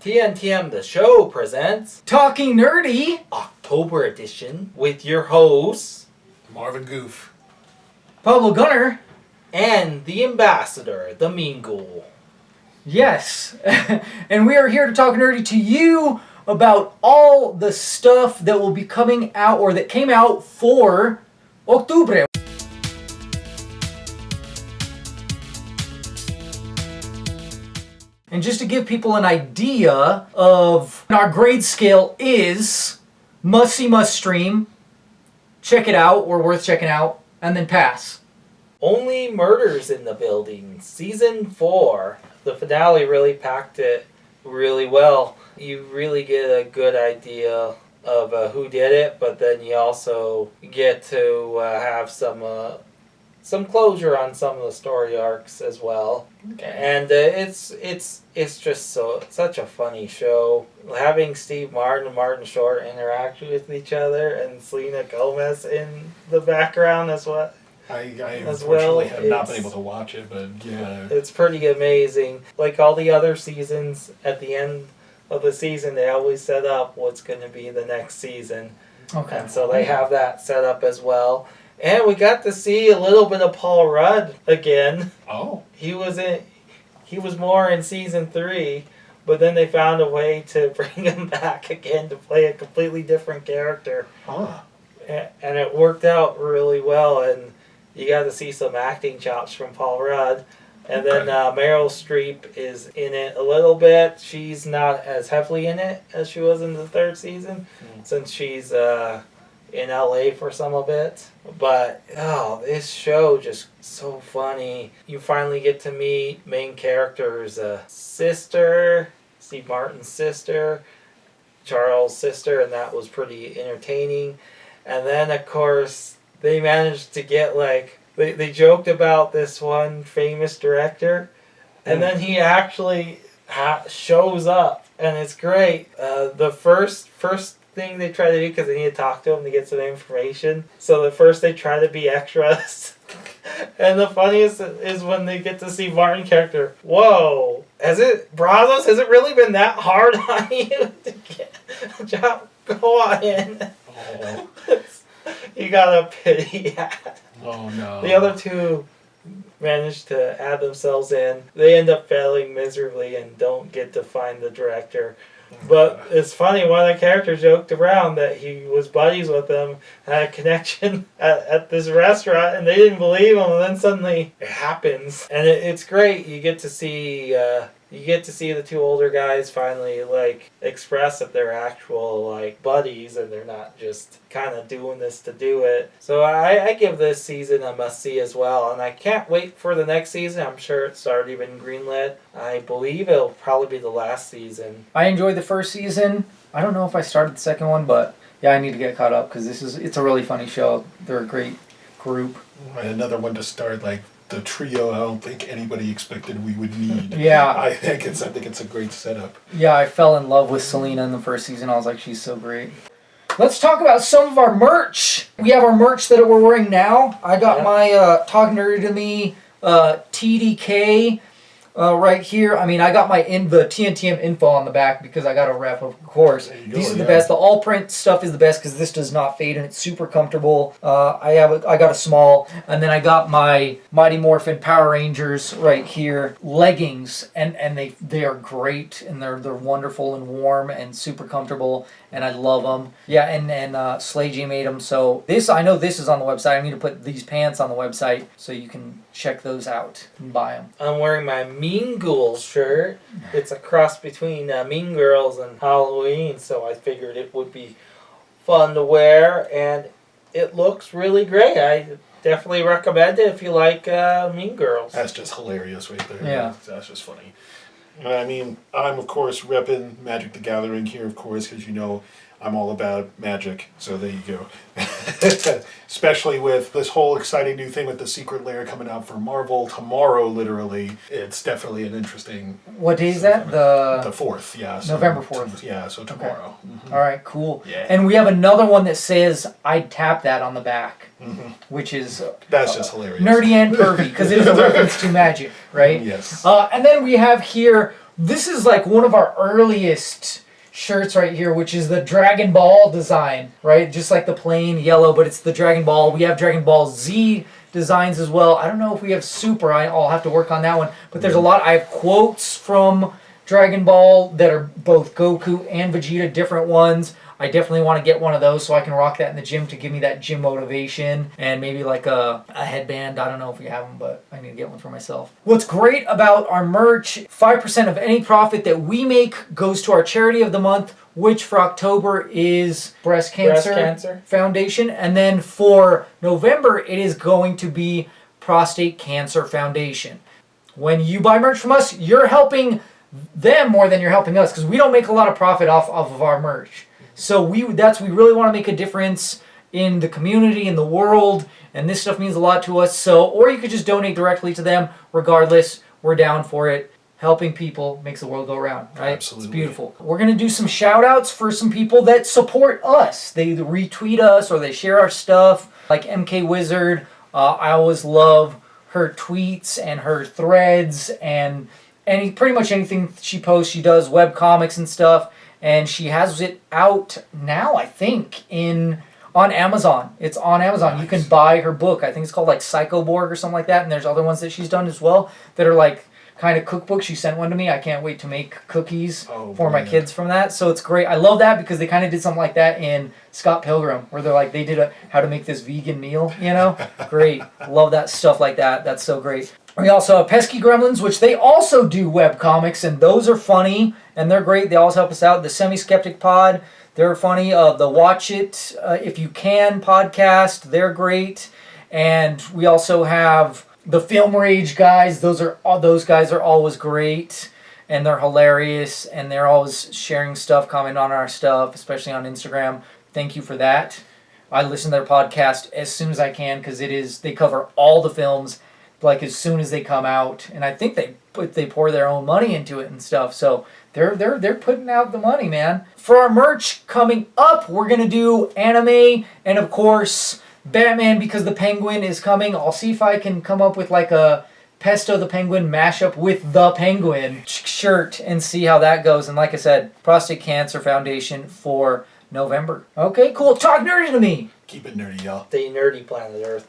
TNTM The Show presents Talking Nerdy October Edition with your hosts Marvin Goof, Pablo Gunner. and the Ambassador, the Mean Ghoul. Yes, and we are here to talk nerdy to you about all the stuff that will be coming out or that came out for Octubre. And just to give people an idea of our grade scale is must see, must stream, check it out or worth checking out, and then pass. Only Murders in the Building, Season 4. The finale really packed it really well. You really get a good idea of who did it, but then you also get to have some closure on some of the story arcs as well. And it's just such a funny show. Having Steve Martin and Martin Short interact with each other and Selena Gomez in the background as well. I unfortunately have not been able to watch it, but yeah. It's pretty amazing. Like all the other seasons, at the end of the season, they always set up what's going to be the next season. Okay. And so they have that set up as well. And we got to see a little bit of Paul Rudd again. Oh. He was more in season 3, but then they found a way to bring him back again to play a completely different character. Huh. And it worked out really well, and you got to see some acting chops from Paul Rudd. And then Meryl Streep is in it a little bit. She's not as heavily in it as she was in the 3rd season, since she's in LA for some of it. But this show just so funny. You finally get to meet main characters' sister, Steve Martin's sister, Charles' sister, and that was pretty entertaining. And then of course they managed to get they joked about this one famous director, and then he actually shows up, and it's great. The first thing they try to do, because they need to talk to him to get some information, so the first they try to be extras. And the funniest is when they get to see Martin character. Whoa, Brazos, has it really been that hard on you to get a job? Go on in. Oh. You got a pity hat. Oh no. The other two manage to add themselves in. They end up failing miserably and don't get to find the director. But it's funny, one of the characters joked around that he was buddies with them, had a connection at this restaurant, and they didn't believe him, and then suddenly it happens. And it's great. You get to see the two older guys finally express that they're actual buddies, and they're not just kind of doing this to do it. So I give this season a must-see as well, and I can't wait for the next season. I'm sure it's already been greenlit. I believe it'll probably be the last season. I enjoyed the first season. I don't know if I started the second one, but yeah, I need to get caught up because it's a really funny show. They're a great group. And another one to start the trio I don't think anybody expected we would need. Yeah. I think it's a great setup. Yeah, I fell in love with Selena in the first season. I was like, she's so great. Let's talk about some of our merch. We have our merch that we're wearing now. I got my Talk Nerdy to Me TDK right here. I mean, I got the TNTM info on the back because I got a rep, of course. These are the best. The all print stuff is the best because this does not fade and it's super comfortable. I got a small, and then I got my Mighty Morphin Power Rangers right here leggings, and they are great, and they're wonderful and warm and super comfortable, and I love them. Yeah, and Slay G made them. So I know this is on the website. I need to put these pants on the website so you can check those out and buy them. I'm wearing my Mean Ghouls shirt. It's a cross between Mean Girls and Halloween, so I figured it would be fun to wear, and it looks really great. I definitely recommend it if you like Mean Girls. That's just hilarious right there. Yeah. That's just funny. I mean, I'm of course repping Magic the Gathering here, of course, because I'm all about magic, so there you go. Especially with this whole exciting new thing with the Secret Lair coming out for Marvel tomorrow, literally. It's definitely an interesting... What day is that? The 4th, yeah. So November 4th. Yeah, so tomorrow. Okay. Mm-hmm. All right, cool. Yeah. And we have another one that says, I'd tap that on the back, which is... That's just hilarious. Nerdy and pervy, because it is a reference to magic, right? Yes. And then we have here This is like one of our earliest shirts right here, which is the Dragon Ball design, right? Just like the plain yellow, but it's the Dragon Ball. We have Dragon Ball Z designs as well. I don't know if we have Super. I'll have to work on that one. But there's a lot. I have quotes from Dragon Ball that are both Goku and Vegeta, different ones. I definitely want to get one of those so I can rock that in the gym to give me that gym motivation, and maybe like a headband. I don't know if we have them, but I need to get one for myself. What's great about our merch, 5% of any profit that we make goes to our charity of the month, which for October is Breast Cancer Foundation. And then for November, it is going to be Prostate Cancer Foundation. When you buy merch from us, you're helping them more than you're helping us, because we don't make a lot of profit off of our merch. So we really want to make a difference in the community, in the world, and this stuff means a lot to us. So, or you could just donate directly to them. Regardless, we're down for it. Helping people makes the world go round, right? Absolutely. It's beautiful. We're going to do some shout outs for some people that support us. They either retweet us or they share our stuff, like MK Wizard. I always love her tweets and her threads and pretty much anything she posts. She does web comics and stuff. And she has it out now, I think, on Amazon. It's on Amazon. Nice. You can buy her book. I think it's called like Psychoborg or something like that. And there's other ones that she's done as well that are like kind of cookbooks. She sent one to me. I can't wait to make cookies for my kids from that. So it's great. I love that because they kind of did something like that in Scott Pilgrim, where they're like, they did how to make this vegan meal, you know? Great. Love that stuff like that. That's so great. We also have Pesky Gremlins, which they also do web comics, and those are funny, and they're great. They always help us out. The Semi-Skeptic Pod, they're funny. The Watch It If You Can podcast, they're great. And we also have the Film Rage guys. Those guys are always great, and they're hilarious, and they're always sharing stuff, commenting on our stuff, especially on Instagram. Thank you for that. I listen to their podcast as soon as I can because they cover all the films like as soon as they come out, and I think they pour their own money into it and stuff. So they're putting out the money, man. For our merch coming up, we're gonna do anime and of course Batman because the Penguin is coming. I'll see if I can come up with like a Pesto the Penguin mashup with the Penguin shirt and see how that goes. And like I said, Prostate Cancer Foundation for November. Okay, cool. Talk nerdy to me. Keep it nerdy, y'all. The nerdy planet Earth.